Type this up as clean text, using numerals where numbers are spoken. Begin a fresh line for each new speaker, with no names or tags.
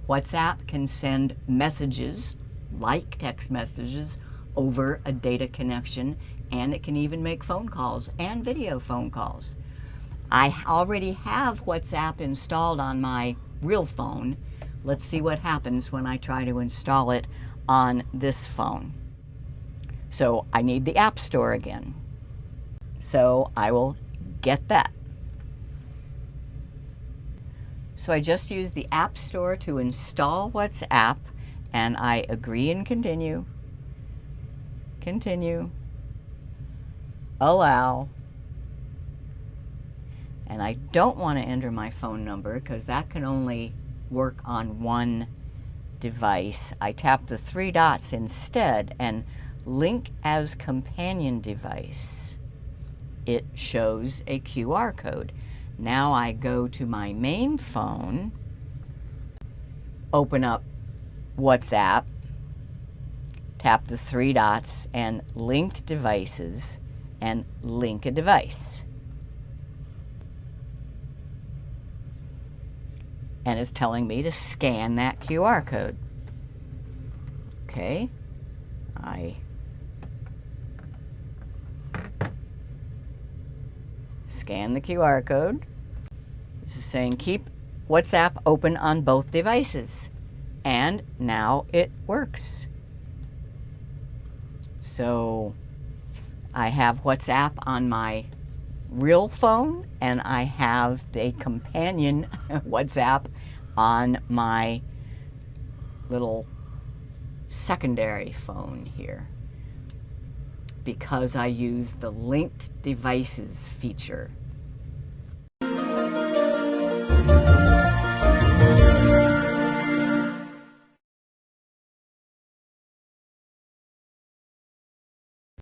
WhatsApp can send messages, like text messages, over a data connection, and it can even make phone calls and video phone calls. I already have WhatsApp installed on my real phone. Let's see what happens when I try to install it on this phone. So I need the App Store again. So I will get that. So I just used the App Store to install WhatsApp, and I agree and continue. Continue. Allow. And I don't want to enter my phone number because that can only work on one device. I tap the three dots instead and link as companion device. It shows a QR code. Now I go to my main phone, open up WhatsApp, tap the three dots and linked devices and link a device. And it's telling me to scan that QR code. Okay, I scan the QR code. This is saying keep WhatsApp open on both devices. And now it works. So I have WhatsApp on my real phone, and I have the companion WhatsApp on my little secondary phone here, because I use the linked devices feature.